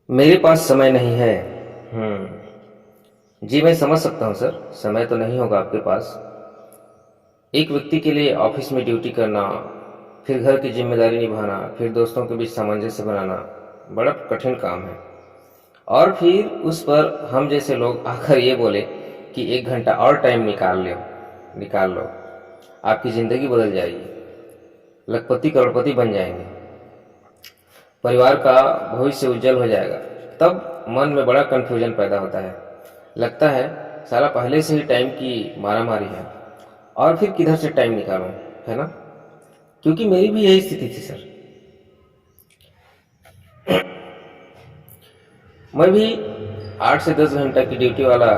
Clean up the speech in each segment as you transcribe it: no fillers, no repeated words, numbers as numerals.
मेरे पास समय नहीं है। जी मैं समझ सकता हूँ सर, समय तो नहीं होगा आपके पास। एक व्यक्ति के लिए ऑफिस में ड्यूटी करना, फिर घर की जिम्मेदारी निभाना, फिर दोस्तों के बीच सामंजस्य बनाना बड़ा कठिन काम है। और फिर उस पर हम जैसे लोग आकर ये बोले कि 1 घंटा और टाइम निकाल लो, आपकी ज़िंदगी बदल जाएगी, लखपति करोड़पति बन जाएंगे, परिवार का भविष्य उज्जवल हो जाएगा। तब मन में बड़ा कन्फ्यूजन पैदा होता है। लगता है साला पहले से ही टाइम की मारामारी है और फिर किधर से टाइम निकालूं, है ना? क्योंकि मेरी भी यही स्थिति थी सर। मैं भी 8 से 10 घंटा की ड्यूटी वाला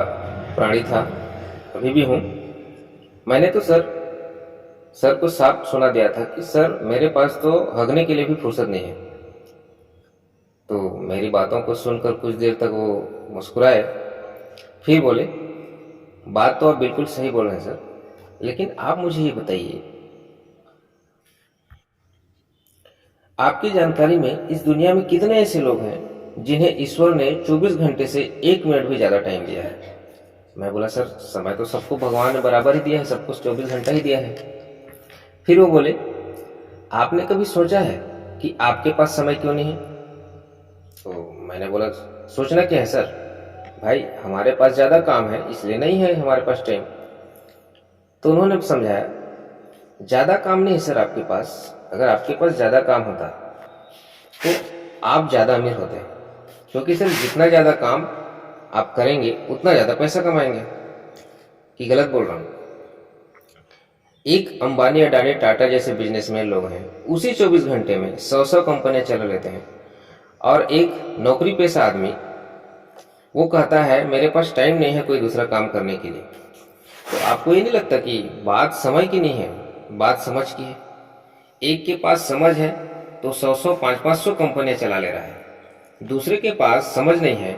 प्राणी था, अभी भी हूँ। मैंने तो सर को साफ सुना दिया था कि सर मेरे पास तो हगने के लिए भी फुर्सत नहीं है। तो मेरी बातों को सुनकर कुछ देर तक वो मुस्कुराए, फिर बोले बात तो आप बिल्कुल सही बोल रहे हैं सर, लेकिन आप मुझे ये बताइए, आपकी जानकारी में इस दुनिया में कितने ऐसे लोग हैं जिन्हें ईश्वर ने 24 घंटे से 1 मिनट भी ज़्यादा टाइम दिया है? मैं बोला सर समय तो सबको भगवान ने बराबर ही दिया है, सबको 24 घंटा ही दिया है। फिर वो बोले आपने कभी सोचा है कि आपके पास समय क्यों नहीं है? तो मैंने बोला सोचना क्या है सर, भाई हमारे पास ज़्यादा काम है इसलिए नहीं है हमारे पास टाइम। तो उन्होंने समझाया ज़्यादा काम नहीं है सर आपके पास, अगर आपके पास ज़्यादा काम होता तो आप ज़्यादा अमीर होते, क्योंकि सर जितना ज़्यादा काम आप करेंगे उतना ज़्यादा पैसा कमाएंगे। कि गलत बोल रहा हूँ? एक अंबानी अडानी टाटा जैसे बिजनेसमैन लोग हैं, उसी 24 घंटे में 100 कंपनियां चला लेते हैं। और एक नौकरी पेशा आदमी वो कहता है मेरे पास टाइम नहीं है कोई दूसरा काम करने के लिए। तो आपको ये नहीं लगता कि बात समय की नहीं है, बात समझ की है? एक के पास समझ है तो 100 500 कंपनियां चला ले रहा है, दूसरे के पास समझ नहीं है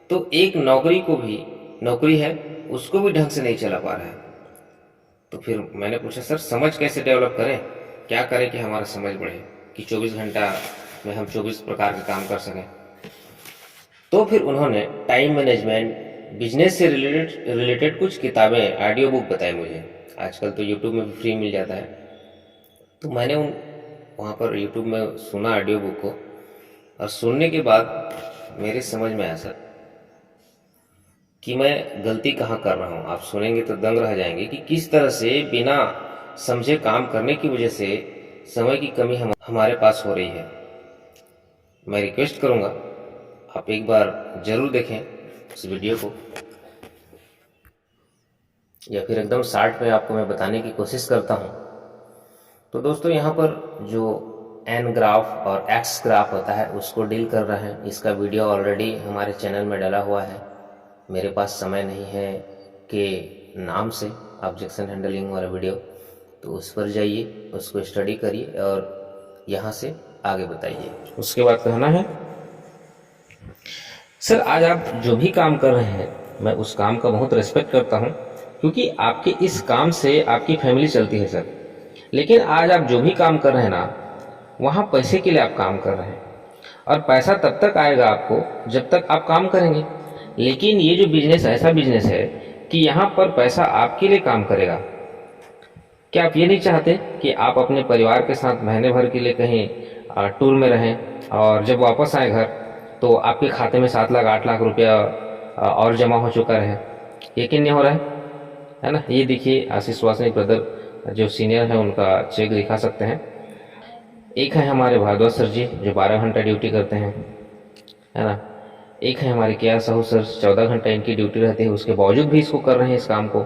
तो एक नौकरी है उसको भी ढंग से नहीं चला पा रहा है। तो फिर मैंने पूछा सर समझ कैसे डेवलप करें, क्या करें कि हमारा समझ बढ़े, कि 24 घंटा में हम 24 प्रकार के काम कर सकें? तो फिर उन्होंने टाइम मैनेजमेंट, बिजनेस से रिलेटेड कुछ किताबें, ऑडियो बुक बताए मुझे। आजकल तो यूट्यूब में भी फ्री मिल जाता है। तो मैंने वहाँ पर यूट्यूब में सुना ऑडियो बुक को, और सुनने के बाद मेरे समझ में आया सर कि मैं गलती कहाँ कर रहा हूँ। आप सुनेंगे तो दंग रह जाएंगे कि किस तरह से बिना समझे काम करने की वजह से समय की कमी हमारे पास हो रही है। मैं रिक्वेस्ट करूँगा आप एक बार जरूर देखें इस वीडियो को, या फिर एकदम शॉर्ट में आपको मैं बताने की कोशिश करता हूँ। तो दोस्तों यहाँ पर जो एन ग्राफ और एक्स ग्राफ होता है उसको डील कर रहे हैं। इसका वीडियो ऑलरेडी हमारे चैनल में डाला हुआ है, मेरे पास समय नहीं है के नाम से, ऑब्जेक्शन हैंडलिंग वाला वीडियो। तो उस पर जाइए, उसको स्टडी करिए और यहाँ से आगे बताइए। उसके बाद कहना है सर आज आप जो भी काम कर रहे हैं मैं उस काम का बहुत रिस्पेक्ट करता हूँ, क्योंकि आपके इस काम से आपकी फैमिली चलती है सर। लेकिन आज आप जो भी काम कर रहे हैं ना, वहाँ पैसे के लिए आप काम कर रहे हैं, और पैसा तब तक आएगा आपको जब तक आप काम करेंगे। लेकिन ये जो बिजनेस ऐसा बिजनेस है कि यहाँ पर पैसा आपके लिए काम करेगा। क्या आप ये नहीं चाहते कि आप अपने परिवार के साथ महीने भर के लिए कहीं टूर में रहें, और जब वापस आए घर तो आपके खाते में 7 लाख 8 लाख रुपया और जमा हो चुका रहे? यकीन नहीं हो रहा है ना? ये देखिए आशीष वासनिक ब्रदर जो सीनियर है उनका चेक दिखा सकते हैं। एक है हमारे भारद्वाज सर जी जो 12 घंटा ड्यूटी करते हैं, है ना? एक है हमारे केआर साहू सर, 14 घंटा इनकी ड्यूटी रहती है, उसके बावजूद भी इसको कर रहे हैं इस काम को।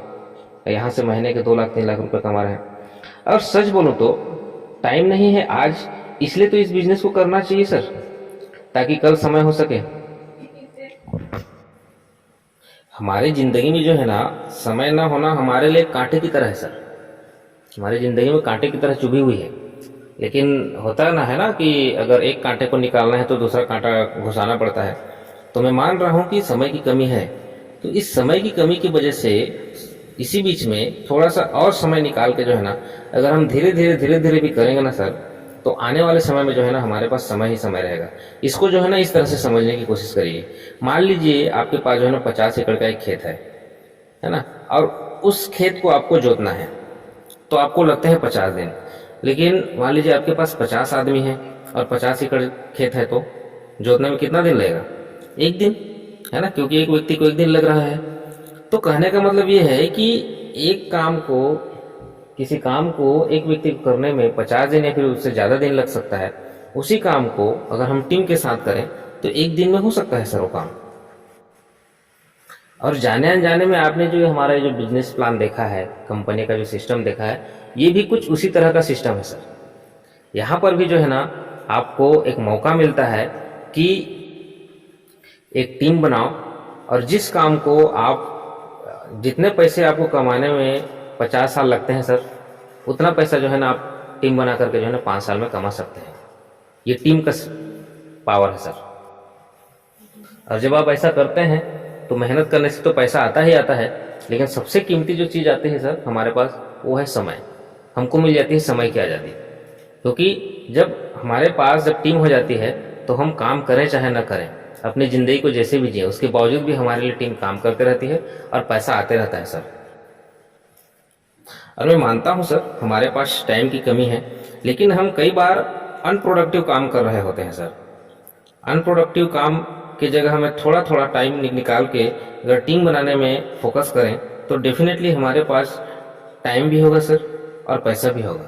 यहाँ से महीने के 2 लाख 3 लाख रुपए कमा रहे हैं। और सच बोलूँ तो टाइम नहीं है आज, इसलिए तो इस बिजनेस को करना चाहिए सर, ताकि कल समय हो सके। हमारी जिंदगी में जो है ना, समय ना होना हमारे लिए कांटे की तरह है सर। हमारी जिंदगी में कांटे की तरह चुभी हुई है। लेकिन होता है ना कि अगर एक कांटे को निकालना है तो दूसरा कांटा घुसाना पड़ता है। तो मैं मान रहा हूँ कि समय की कमी है, तो इस समय की कमी की वजह से इसी बीच में थोड़ा सा और समय निकाल के जो है ना, अगर हम धीरे धीरे भी करेंगे ना सर, तो आने वाले समय में जो है ना हमारे पास समय ही समय रहेगा। इसको जो है ना इस तरह से समझने की कोशिश करिए। मान लीजिए आपके पास जो है ना 50 एकड़ का एक खेत है ना, और उस खेत को आपको जोतना है, तो आपको लगते हैं 50 दिन। लेकिन मान लीजिए आपके पास 50 आदमी हैं और 50 एकड़ खेत है, तो जोतने में कितना दिन लगेगा? एक दिन, है ना, क्योंकि एक व्यक्ति को एक दिन लग रहा है। तो कहने का मतलब ये है कि एक काम को, किसी काम को एक व्यक्ति को करने में 50 दिन या फिर उससे ज़्यादा दिन लग सकता है। उसी काम को अगर हम टीम के साथ करें तो एक दिन में हो सकता है सर वो काम। और जाने अनजाने में आपने जो हमारा जो बिजनेस प्लान देखा है, कंपनी का जो सिस्टम देखा है, ये भी कुछ उसी तरह का सिस्टम है सर। यहाँ पर भी जो है ना आपको एक मौका मिलता है कि एक टीम बनाओ, और जिस काम को आप, जितने पैसे आपको कमाने में 50 साल लगते हैं सर, उतना पैसा जो है ना आप टीम बना करके जो है ना 5 साल में कमा सकते हैं। ये टीम का पावर है सर। और जब आप ऐसा करते हैं तो मेहनत करने से तो पैसा आता ही आता है, लेकिन सबसे कीमती जो चीज़ आती है सर हमारे पास, वो है समय। हमको मिल जाती है समय की आज़ादी। क्योंकि जब हमारे पास जब टीम हो जाती है तो हम काम करें चाहे ना करें, अपनी ज़िंदगी को जैसे भी जिए, उसके बावजूद भी हमारे लिए टीम काम करते रहती है और पैसा आते रहता है सर। और मैं मानता हूँ सर हमारे पास टाइम की कमी है, लेकिन हम कई बार अनप्रोडक्टिव काम कर रहे होते हैं सर। अनप्रोडक्टिव काम की जगह हमें थोड़ा थोड़ा टाइम निकाल के अगर टीम बनाने में फोकस करें तो डेफिनेटली हमारे पास टाइम भी होगा सर और पैसा भी होगा।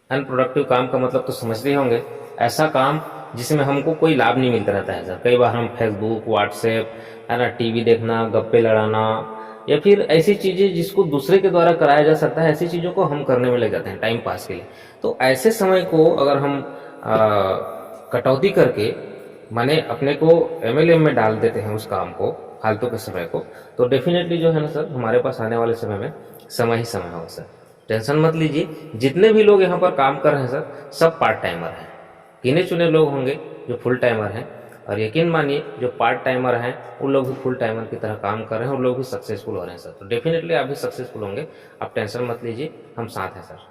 अनप्रोडक्टिव काम का मतलब तो समझते ही होंगे, ऐसा काम जिसमें हमको कोई लाभ नहीं मिलता रहता है सर। कई बार हम फेसबुक, व्हाट्सएप, है ना, टीवी देखना, गप्पे लड़ाना, या फिर ऐसी चीज़ें जिसको दूसरे के द्वारा कराया जा सकता है, ऐसी चीज़ों को हम करने में लग जाते हैं टाइम पास के लिए। तो ऐसे समय को अगर हम कटौती करके, माने अपने को MLM में डाल देते हैं उस काम को, फालतू के समय को, तो डेफिनेटली जो है ना सर हमारे पास आने वाले समय में समय ही समय होगा सर। टेंशन मत लीजिए। जितने भी लोग यहाँ पर काम कर रहे हैं सर, सब पार्ट टाइमर हैं। गिने चुने लोग होंगे जो फुल टाइमर हैं, और यकीन मानिए जो पार्ट टाइमर हैं उन लोग भी फुल टाइमर की तरह काम कर रहे हैं, उन लोग भी सक्सेसफुल हो रहे हैं सर। तो डेफिनेटली आप भी सक्सेसफुल होंगे, आप टेंशन मत लीजिए, हम साथ हैं सर।